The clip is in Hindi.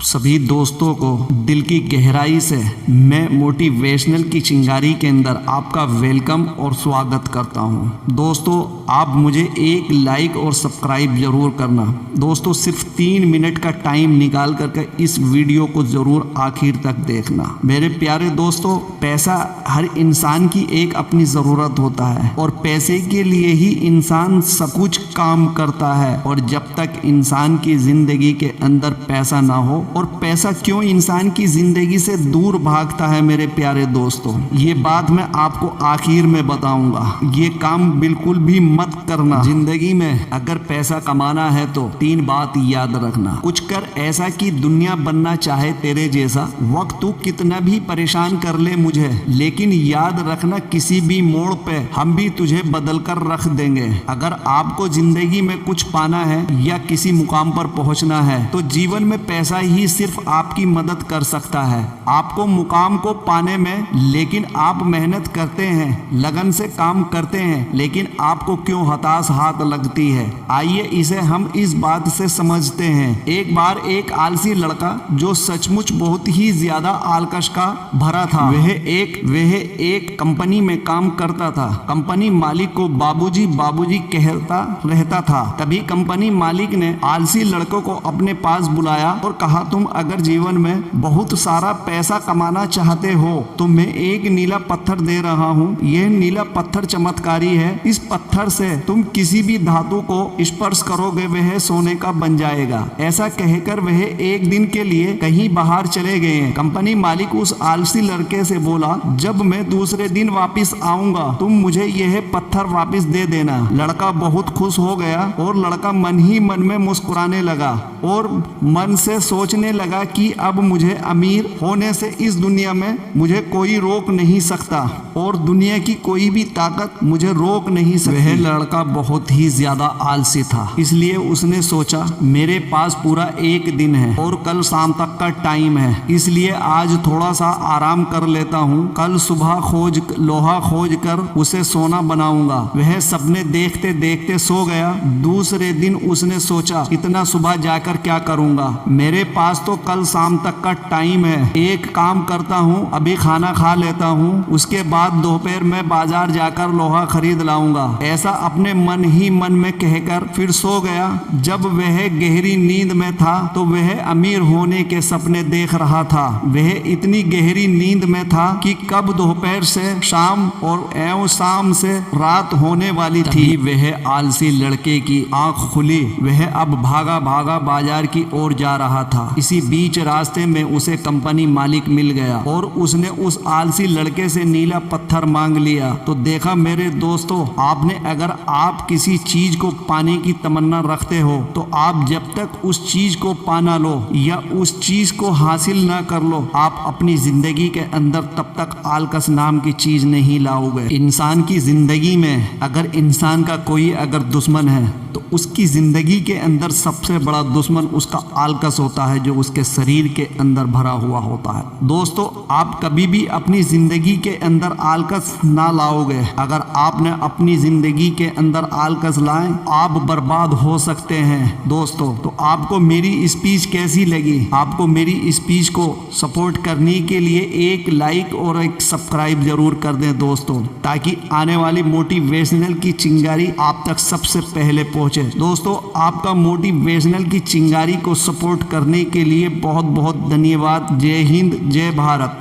सभी दोस्तों को दिल की गहराई से मैं मोटिवेशनल की चिंगारी के अंदर आपका वेलकम और स्वागत करता हूं। दोस्तों, आप मुझे एक लाइक और सब्सक्राइब जरूर करना। दोस्तों, सिर्फ 3 मिनट का टाइम निकाल करके इस वीडियो को जरूर आखिर तक देखना। मेरे प्यारे दोस्तों, पैसा हर इंसान की एक अपनी ज़रूरत होता है और पैसे के लिए ही इंसान सब कुछ काम करता है। और जब तक इंसान की ज़िंदगी के अंदर पैसा ना हो, और पैसा क्यों इंसान की जिंदगी से दूर भागता है, मेरे प्यारे दोस्तों, ये बात मैं आपको आखिर में बताऊंगा। ये काम बिल्कुल भी मत करना। जिंदगी में अगर पैसा कमाना है तो 3 बात याद रखना। कुछ कर ऐसा कि दुनिया बनना चाहे तेरे जैसा। वक्त तू कितना भी परेशान कर ले मुझे, लेकिन याद रखना किसी भी मोड़ पे हम भी तुझे बदल कर रख देंगे। अगर आपको जिंदगी में कुछ पाना है या किसी मुकाम पर पहुंचना है तो जीवन में पैसा ही सिर्फ आपकी मदद कर सकता है आपको मुकाम को पाने में। लेकिन आप मेहनत करते हैं, लगन से काम करते हैं, लेकिन आपको क्यों हताश हाथ लगती है? आइए इसे हम इस बात से समझते हैं। एक बार एक आलसी लड़का जो सचमुच बहुत ही ज्यादा आलकश का भरा था, वह एक कंपनी में काम करता था। कंपनी मालिक को बाबूजी बाबूजी कहता रहता था। तभी कंपनी मालिक ने आलसी लड़कों को अपने पास बुलाया और कहा, तुम अगर जीवन में बहुत सारा पैसा कमाना चाहते हो तो मैं एक नीला पत्थर दे रहा हूँ। यह नीला पत्थर चमत्कारी है। इस पत्थर से तुम किसी भी धातु को स्पर्श करोगे, वह सोने का बन जाएगा। ऐसा कहकर वह एक दिन के लिए कहीं बाहर चले गए। कंपनी मालिक उस आलसी लड़के से बोला, जब मैं दूसरे दिन वापिस आऊंगा तुम मुझे यह पत्थर वापिस दे देना। लड़का बहुत खुश हो गया और लड़का मन ही मन में मुस्कुराने लगा और मन से सोचने लगा कि अब मुझे अमीर होने से इस दुनिया में मुझे कोई रोक नहीं सकता और दुनिया की कोई भी ताकत मुझे रोक नहीं सकती। वह लड़का बहुत ही ज्यादा आलसी था, इसलिए उसने सोचा मेरे पास पूरा एक दिन है और कल शाम तक का टाइम है, इसलिए आज थोड़ा सा आराम कर लेता हूँ। कल सुबह लोहा खोज कर उसे सोना बनाऊंगा। वह सपने देखते देखते सो गया। दूसरे दिन उसने सोचा, इतना सुबह जाकर क्या करूंगा, मेरे पास तो कल शाम तक का टाइम है। एक काम करता हूँ, अभी खाना खा लेता हूँ, उसके बाद दोपहर में बाजार जाकर लोहा खरीद लाऊंगा। ऐसा अपने मन ही मन में कहकर फिर सो गया। जब वह गहरी नींद में था तो वह अमीर होने के सपने देख रहा था। वह इतनी गहरी नींद में था कि कब दोपहर से शाम और शाम से रात होने वाली थी। वह आलसी लड़के की आंख खुली। वह अब भागा भागा बाजार की ओर जा रहा था। इसी बीच रास्ते में उसे कंपनी मालिक मिल गया और उसने उस आलसी लड़के से नीला पत्थर मांग लिया। तो देखा मेरे दोस्तों, आपने अगर आप किसी चीज को पाने की तमन्ना रखते हो तो आप जब तक उस चीज को पाना लो या उस चीज को हासिल ना कर लो, आप अपनी जिंदगी के अंदर तब तक आलकस नाम की चीज नहीं लाओगे। इंसान की जिंदगी में अगर इंसान का कोई अगर दुश्मन है तो उसकी जिंदगी के अंदर सबसे बड़ा दुश्मन उसका आलकस होता है, जो उसके शरीर के अंदर भरा हुआ होता है। दोस्तों, आप कभी भी अपनी जिंदगी के अंदर आलकस ना लाओगे। अगर आपने अपनी जिंदगी के अंदर आलकस लाए, आप बर्बाद हो सकते हैं। दोस्तों, तो आपको मेरी स्पीच कैसी लगी? आपको मेरी स्पीच को सपोर्ट करने के लिए एक लाइक और एक सब्सक्राइब जरूर कर दें दोस्तों, ताकि आने वाली मोटिवेशनल की चिंगारी आप तक सबसे पहले पहुंचे। दोस्तों, आपका मोटिवेशनल की चिंगारी को सपोर्ट करने के लिए बहुत बहुत धन्यवाद। जय हिंद, जय भारत।